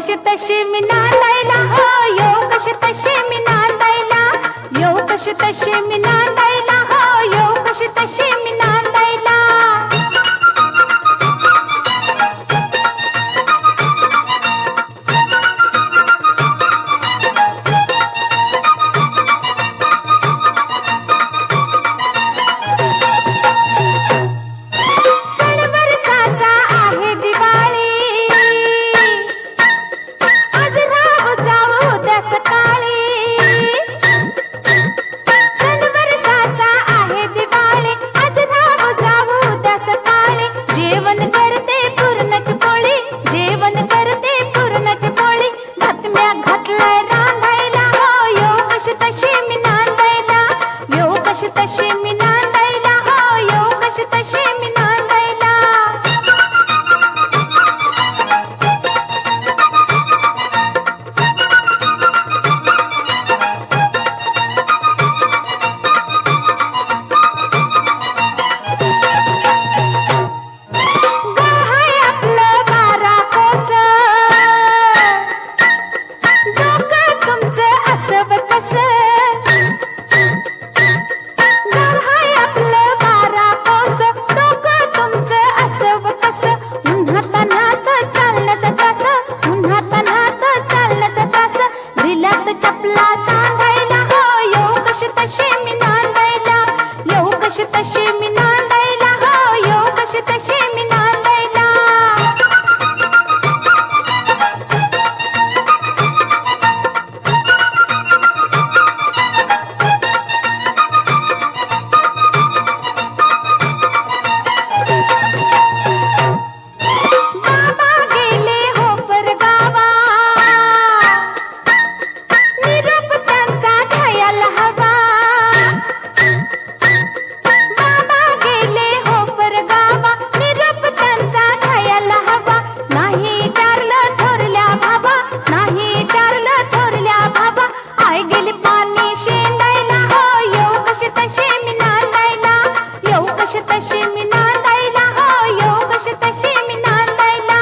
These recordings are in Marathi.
कशी तशी मी नांदायला हो, येऊ कशी तशी मी नांदायला, येऊ कशी तशी मी नांदायला हो, येऊ कशी तशी मी नांदायला. चपला सांगायला हो, येऊ कशी तशी मी नांदायला, येऊ कशी तशी मी नांदायला हो, येऊ कशी तशी मी नांदायला. बाबा गेले हो परगावा, निरोप त्यांचा घ्यायला हवा. बाबा गेले हो परगावा, निरोप त्यांचा घ्यायला हवा. नाही विचारलं थोरल्या बाबा, नाही विचारलं थोरल्या बाबा. आई गेली पाणी शेंदायला हो, येऊ कशी तशी मी नांदायला, येऊ कशी तशी मी नांदायला हो, येऊ कशी तशी मी नांदायला.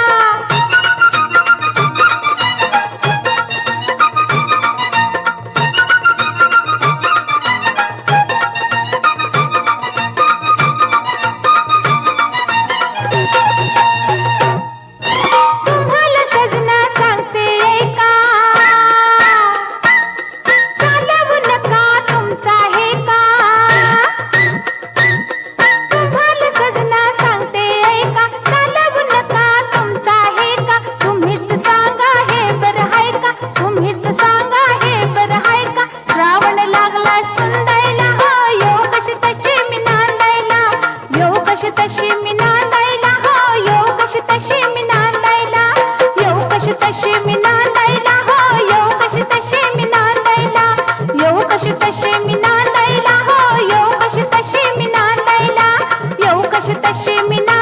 तुम्हाला सजना सांगते ऐका, चालवू नका तुमचा हे का. तुम्हाला सजना सांगते ऐका, चालवू नका तुमचा हे का. तुम्हीच सांगा हे बरं हाय का, तुम्हीच सांगा हे बरं हाय का. श्रावण लागला सुंदायला हो, येऊ कशी तशी मी नांदायला, येऊ कशी तशी मी नांदायला हो, येऊ कशी तशी मी नांदायला, येऊ कशी तशी मी नांदायला हो, येऊ कशी तशी मी नांदायला, येऊ कशी तशी मी नांदायला हो, येऊ कशी तशी मी नांदायला, येऊ कशी तशी मी नांदायला.